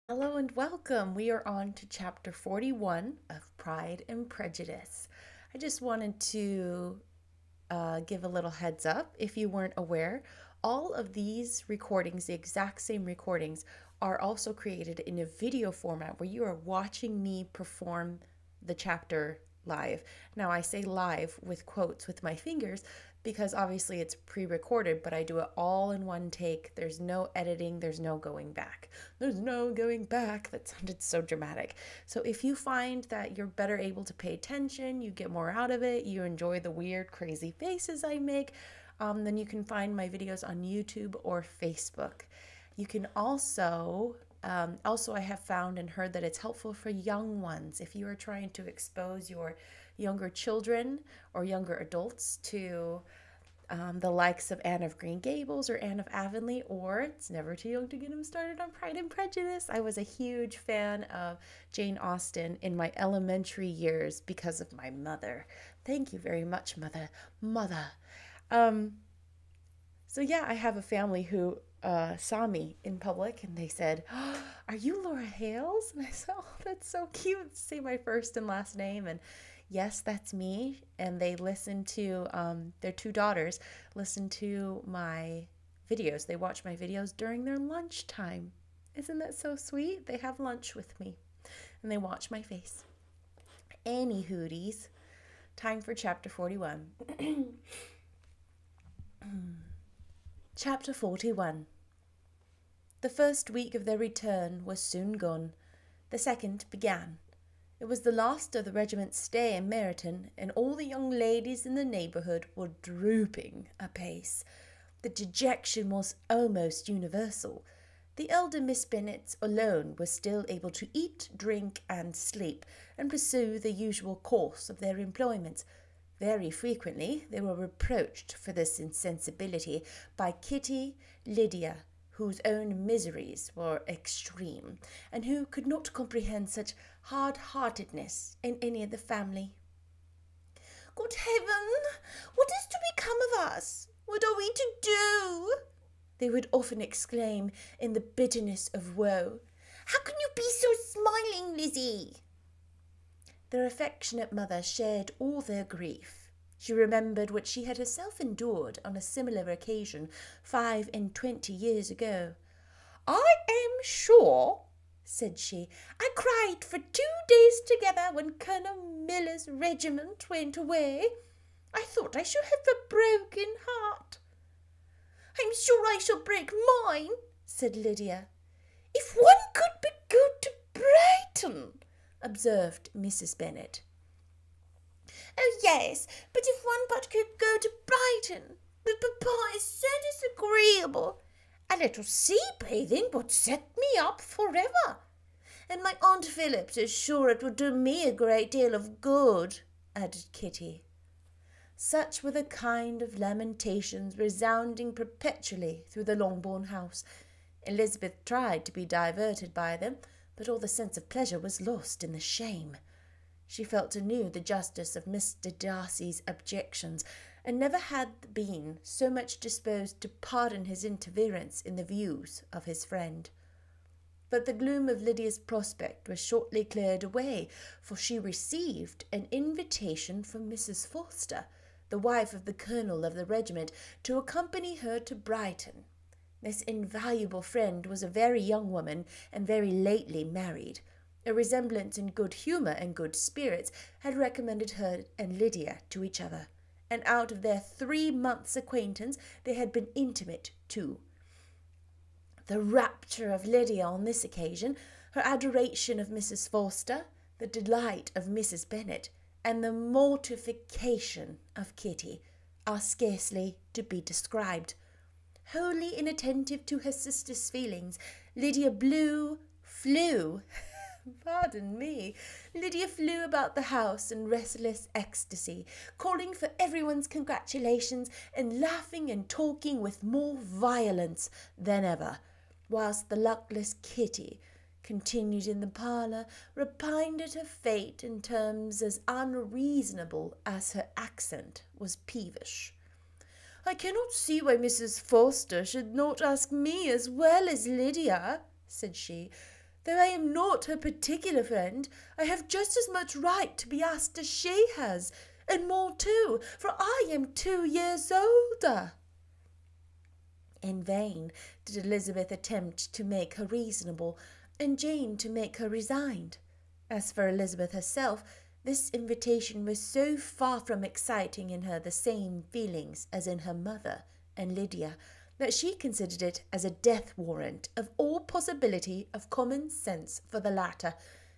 Hello and welcome. We are on to chapter 41 of Pride and Prejudice. I just wanted to give a little heads up if you weren't aware. All of these recordings, the exact same recordings, are also created in a video format where you are watching me perform the chapter live. Now, I say live with quotes with my fingers because obviously it's pre recorded, but I do it all in one take. There's no editing, there's no going back. There's no going back. That sounded so dramatic. So if you find that you're better able to pay attention, you get more out of it, you enjoy the weird, crazy faces I make, then you can find my videos on YouTube or Facebook. You can also, I have found and heard that it's helpful for young ones if you are trying to expose your younger children or younger adults to the likes of Anne of Green Gables or Anne of Avonlea, or it's never too young to get them started on Pride and Prejudice. I was a huge fan of Jane Austen in my elementary years because of my mother. Thank you very much, mother. Mother. Um, so yeah, I have a family who saw me in public and they said, "Oh, are you Laura Hales?" And I said, "Oh, that's so cute to say my first and last name." And yes, that's me. And they listen to, their two daughters listen to my videos. They watch my videos during their lunchtime. Isn't that so sweet? They have lunch with me and they watch my face. Any hooties. Time for chapter 41. Chapter 41. The first week of their return was soon gone. The second began. It was the last of the regiment's stay in Meryton, and all the young ladies in the neighbourhood were drooping apace. The dejection was almost universal. The elder Miss Bennet alone was still able to eat, drink, and sleep, and pursue the usual course of their employments. Very frequently they were reproached for this insensibility by Kitty, Lydia, whose own miseries were extreme, and who could not comprehend such hard-heartedness in any of the family. "Good heaven! What is to become of us? What are we to do?" they would often exclaim in the bitterness of woe. "How can you be so smiling, Lizzie?" Their affectionate mother shared all their grief. She remembered what she had herself endured on a similar occasion 25 years ago. "I am sure," said she, "I cried for 2 days together when Colonel Miller's regiment went away. I thought I should have a broken heart." "I'm sure I shall break mine," said Lydia. "If one could but go to Brighton," observed Mrs. Bennet. "Oh, yes, but if one but could go to Brighton. But papa is so disagreeable. A little sea bathing would set me up forever. And my Aunt Phillips is sure it would do me a great deal of good," added Kitty. Such were the kind of lamentations resounding perpetually through the Longbourn house. Elizabeth tried to be diverted by them, but all the sense of pleasure was lost in the shame. She felt anew the justice of Mr. Darcy's objections, and never had been so much disposed to pardon his interference in the views of his friend. But the gloom of Lydia's prospect was shortly cleared away, for she received an invitation from Mrs. Forster, the wife of the colonel of the regiment, to accompany her to Brighton. This invaluable friend was a very young woman, and very lately married. A resemblance in good humour and good spirits had recommended her and Lydia to each other, and out of their 3 months' acquaintance they had been intimate too. The rapture of Lydia on this occasion, her adoration of Mrs. Forster, the delight of Mrs. Bennet, and the mortification of Kitty are scarcely to be described. Wholly inattentive to her sister's feelings, Lydia flew about the house in restless ecstasy, calling for everyone's congratulations and laughing and talking with more violence than ever, whilst the luckless Kitty continued in the parlour, repined at her fate in terms as unreasonable as her accent was peevish. "I cannot see why Mrs. Forster should not ask me as well as Lydia," said she. Though I am not her particular friend, I have just as much right to be asked as she has, and more too, for I am 2 years older." In vain did Elizabeth attempt to make her reasonable, and Jane to make her resigned. As for Elizabeth herself, this invitation was so far from exciting in her the same feelings as in her mother and Lydia, that she considered it as a death warrant of all possibility of common sense for the latter,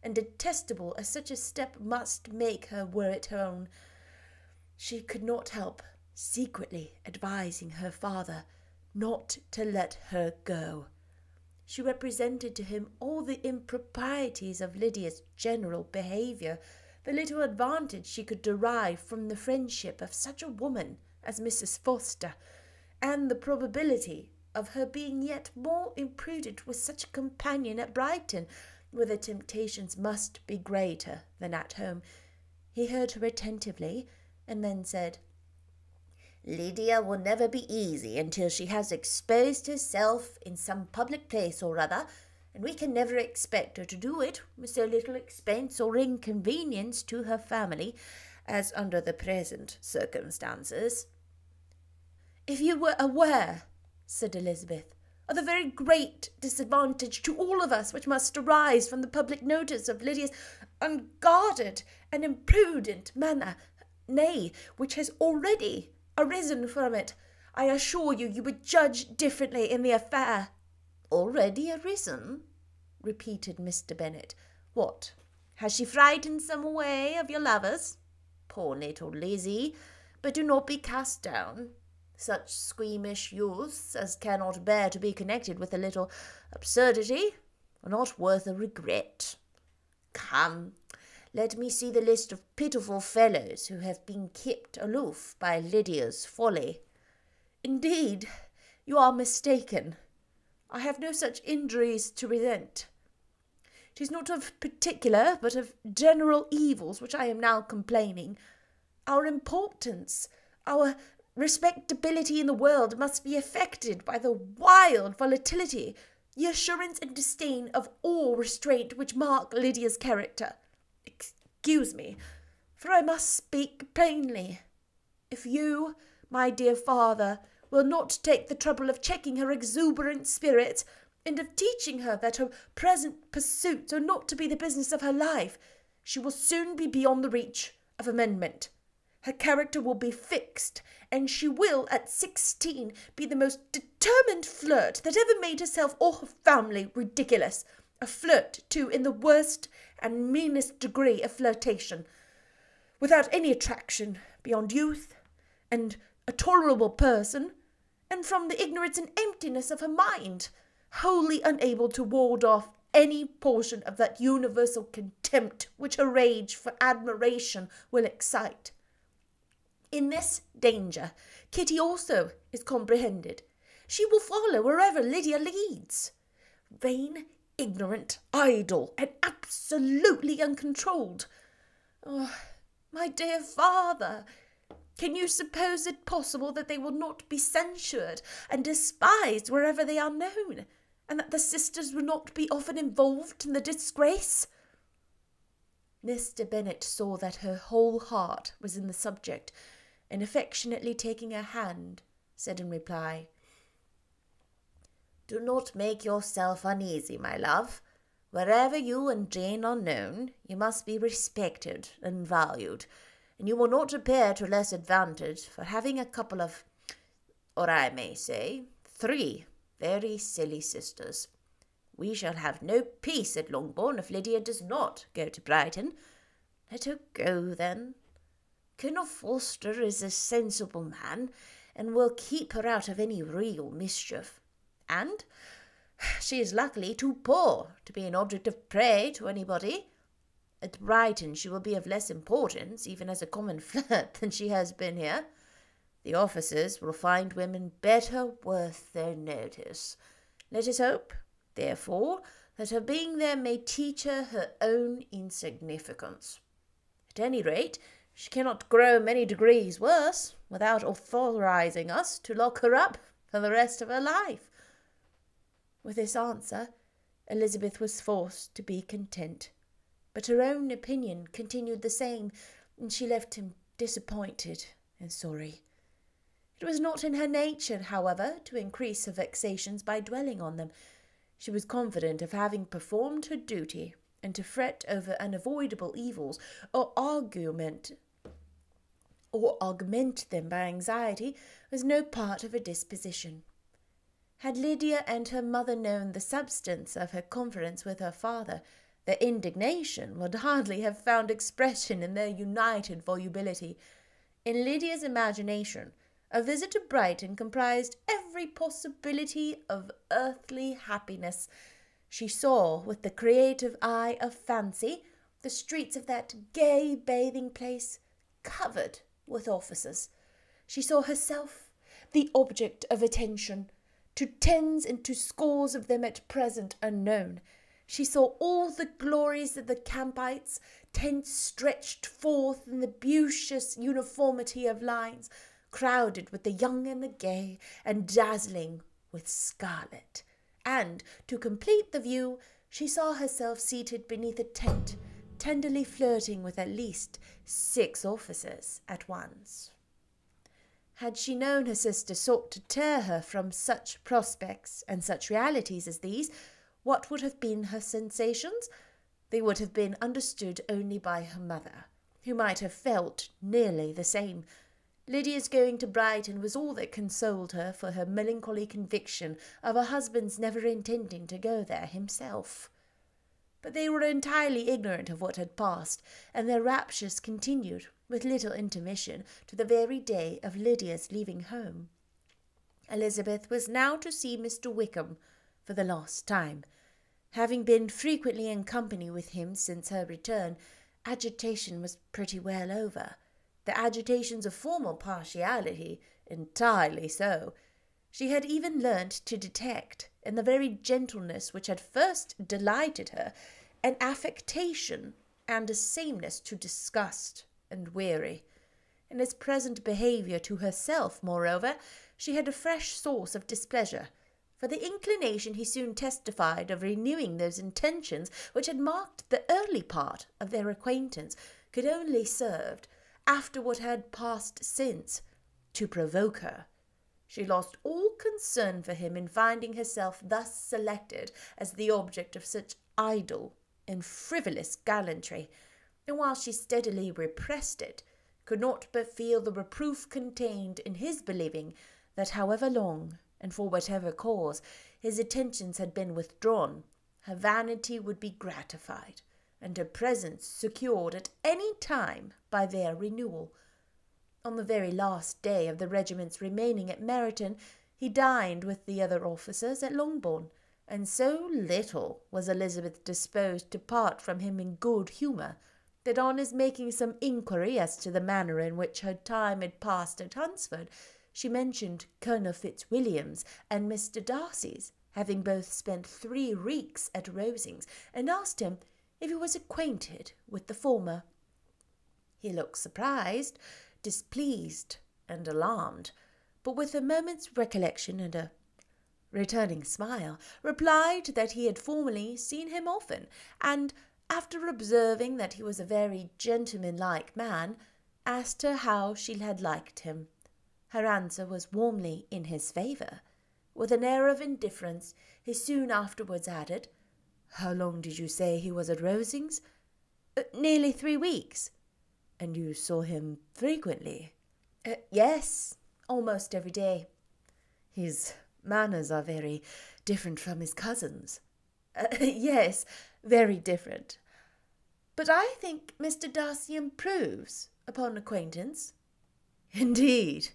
and detestable as such a step must make her were it her own. She could not help secretly advising her father not to let her go. She represented to him all the improprieties of Lydia's general behaviour, the little advantage she could derive from the friendship of such a woman as Mrs. Forster, and the probability of her being yet more imprudent with such a companion at Brighton, where the temptations must be greater than at home. He heard her attentively, and then said, "Lydia will never be easy until she has exposed herself in some public place or other, and we can never expect her to do it with so little expense or inconvenience to her family as under the present circumstances." "If you were aware," said Elizabeth, "of the very great disadvantage to all of us which must arise from the public notice of Lydia's unguarded and imprudent manner, nay, which has already arisen from it, I assure you, you would judge differently in the affair." "Already arisen?" repeated Mr. Bennet. "What, has she frightened some away of your lovers? Poor little Lizzie! But do not be cast down. Such squeamish youths as cannot bear to be connected with a little absurdity are not worth a regret. Come, let me see the list of pitiful fellows who have been kept aloof by Lydia's folly." "Indeed, you are mistaken. I have no such injuries to resent. It is not of particular, but of general evils which I am now complaining. Our importance, our respectability in the world must be affected by the wild volatility, the assurance and disdain of all restraint which mark Lydia's character. Excuse me, for I must speak plainly. If you, my dear father, will not take the trouble of checking her exuberant spirits, and of teaching her that her present pursuits are not to be the business of her life, she will soon be beyond the reach of amendment. Her character will be fixed, and she will, at 16, be the most determined flirt that ever made herself or her family ridiculous, a flirt, too, in the worst and meanest degree of flirtation, without any attraction beyond youth and a tolerable person, and from the ignorance and emptiness of her mind, wholly unable to ward off any portion of that universal contempt which her rage for admiration will excite. In this danger Kitty also is comprehended. She will follow wherever Lydia leads. Vain, ignorant, idle, and absolutely uncontrolled. Oh, my dear father, can you suppose it possible that they will not be censured and despised wherever they are known, and that the sisters will not be often involved in the disgrace?" Mr. Bennet saw that her whole heart was in the subject, and affectionately taking her hand, said in reply, "Do not make yourself uneasy, my love. Wherever you and Jane are known, you must be respected and valued, and you will not appear to less advantage for having a couple of, or I may say, 3 very silly sisters. We shall have no peace at Longbourn if Lydia does not go to Brighton. Let her go, then. Colonel Forster is a sensible man, and will keep her out of any real mischief. And she is luckily too poor to be an object of prey to anybody. At Brighton she will be of less importance, even as a common flirt, than she has been here. The officers will find women better worth their notice. Let us hope, therefore, that her being there may teach her her own insignificance. At any rate, she cannot grow many degrees worse without authorizing us to lock her up for the rest of her life." With this answer, Elizabeth was forced to be content. But her own opinion continued the same, and she left him disappointed and sorry. It was not in her nature, however, to increase her vexations by dwelling on them. She was confident of having performed her duty, and to fret over unavoidable evils, or augment them by anxiety, was no part of her disposition. Had Lydia and her mother known the substance of her conference with her father, their indignation would hardly have found expression in their united volubility. In Lydia's imagination, a visit to Brighton comprised every possibility of earthly happiness. She saw, with the creative eye of fancy, the streets of that gay bathing place covered with officers. She saw herself the object of attention, to tens and to scores of them at present unknown. She saw all the glories of the Campites, tents stretched forth in the beauteous uniformity of lines, crowded with the young and the gay, and dazzling with scarlet. And, to complete the view, she saw herself seated beneath a tent, tenderly flirting with at least 6 officers at once. Had she known her sister sought to tear her from such prospects and such realities as these, what would have been her sensations? They would have been understood only by her mother, who might have felt nearly the same. Lydia's going to Brighton was all that consoled her for her melancholy conviction of her husband's never intending to go there himself. But they were entirely ignorant of what had passed, and their raptures continued, with little intermission, to the very day of Lydia's leaving home. Elizabeth was now to see Mr. Wickham for the last time. Having been frequently in company with him since her return, agitation was pretty well over. The agitations of formal partiality, entirely so. She had even learnt to detect, in the very gentleness which had first delighted her, an affectation and a sameness to disgust and weary. In his present behaviour to herself, moreover, she had a fresh source of displeasure, for the inclination he soon testified of renewing those intentions which had marked the early part of their acquaintance could only serve, after what had passed since, to provoke her. She lost all concern for him in finding herself thus selected as the object of such idle and frivolous gallantry, and while she steadily repressed it, could not but feel the reproof contained in his believing that however long, and for whatever cause, his attentions had been withdrawn, her vanity would be gratified, and her presence secured at any time by their renewal. On the very last day of the regiment's remaining at Meryton, he dined with the other officers at Longbourn, and so little was Elizabeth disposed to part from him in good humour, that on his making some inquiry as to the manner in which her time had passed at Hunsford, she mentioned Colonel Fitzwilliam's and Mr. Darcy's having both spent 3 weeks at Rosings, and asked him if he was acquainted with the former. He looked surprised, displeased, and alarmed, but with a moment's recollection and a returning smile, replied that he had formerly seen him often, and, after observing that he was a very gentlemanlike man, asked her how she had liked him. Her answer was warmly in his favour. With an air of indifference, he soon afterwards added, "How long did you say he was at Rosings?" "Nearly 3 weeks." "And you saw him frequently?" "Yes, almost every day." "His manners are very different from his cousin's." "Yes, very different. But I think Mr. Darcy improves upon acquaintance." "Indeed!"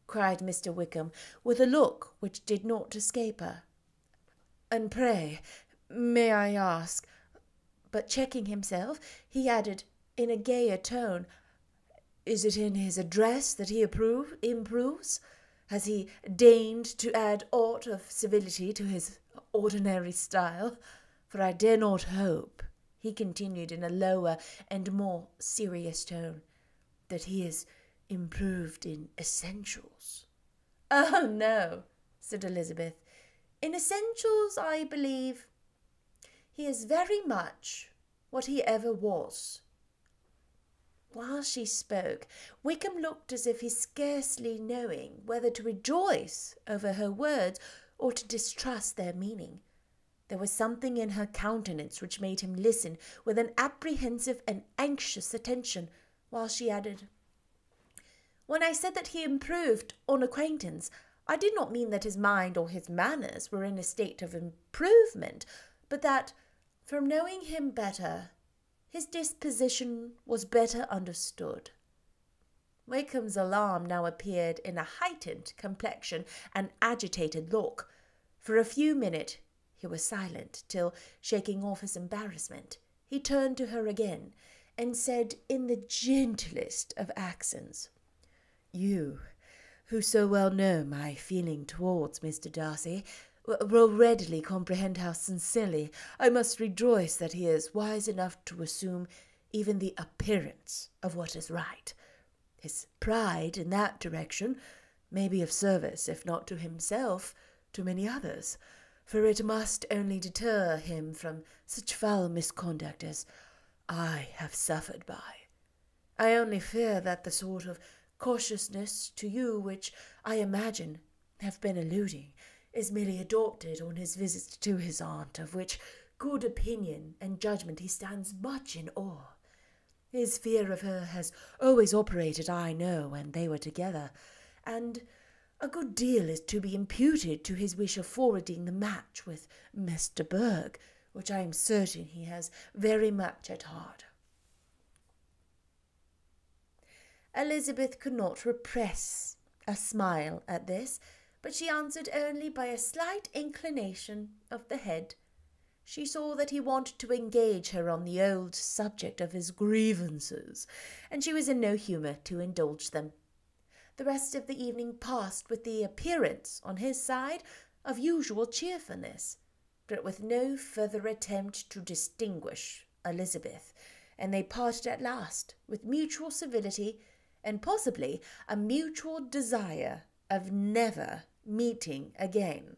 cried Mr. Wickham, with a look which did not escape her. "And pray, may I ask—" But checking himself, he added, in a gayer tone, "Is it in his address that he improves? Has he deigned to add aught of civility to his ordinary style? For I dare not hope," he continued in a lower and more serious tone, "that he is improved in essentials." "Oh, no," said Elizabeth. "In essentials, I believe—" He is very much what he ever was." While she spoke, Wickham looked as if he scarcely knowing whether to rejoice over her words or to distrust their meaning. There was something in her countenance which made him listen with an apprehensive and anxious attention, while she added, "When I said that he improved on acquaintance, I did not mean that his mind or his manners were in a state of improvement, but that, from knowing him better, his disposition was better understood." Wickham's alarm now appeared in a heightened complexion and agitated look. For a few minutes he was silent, till, shaking off his embarrassment, he turned to her again, and said in the gentlest of accents, "You, who so well know my feeling towards Mr. Darcy, will readily comprehend how sincerely I must rejoice that he is wise enough to assume even the appearance of what is right. His pride in that direction may be of service, if not to himself, to many others, for it must only deter him from such foul misconduct as I have suffered by. I only fear that the sort of cautiousness to you which I imagine have been alluding is merely adopted on his visits to his aunt, of which good opinion and judgment he stands much in awe. His fear of her has always operated, I know, when they were together, and a good deal is to be imputed to his wish of forwarding the match with Mr. Berg, which I am certain he has very much at heart." Elizabeth could not repress a smile at this, but she answered only by a slight inclination of the head. She saw that he wanted to engage her on the old subject of his grievances, and she was in no humour to indulge them. The rest of the evening passed with the appearance, on his side, of usual cheerfulness, but with no further attempt to distinguish Elizabeth, and they parted at last with mutual civility, and possibly a mutual desire of never meeting again.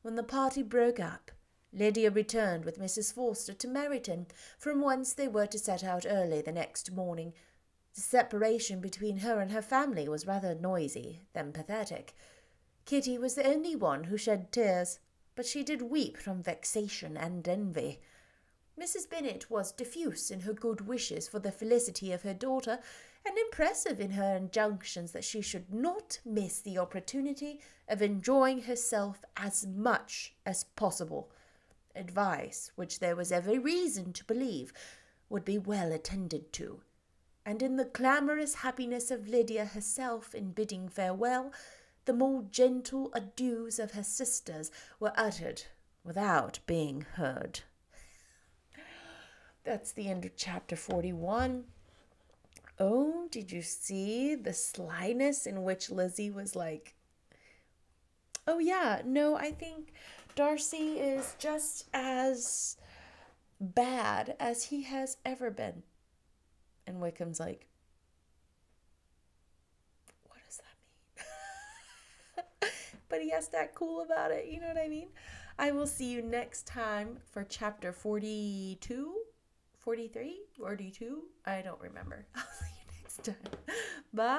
When the party broke up, Lydia returned with Mrs. Forster to Meryton, from whence they were to set out early the next morning. The separation between her and her family was rather noisy than pathetic. Kitty was the only one who shed tears, but she did weep from vexation and envy. Mrs. Bennet was diffuse in her good wishes for the felicity of her daughter, and impressive in her injunctions that she should not miss the opportunity of enjoying herself as much as possible, advice which there was every reason to believe would be well attended to. And in the clamorous happiness of Lydia herself in bidding farewell, the more gentle adieus of her sisters were uttered without being heard. That's the end of chapter 41. Oh, did you see the slyness in which Lizzie was like, "Oh yeah, no, I think Darcy is just as bad as he has ever been." And Wickham's like, "What does that mean?" But he has to act cool about it, you know what I mean? I will see you next time for chapter 42, 43, 42. I don't remember. I'll see you next time. Bye.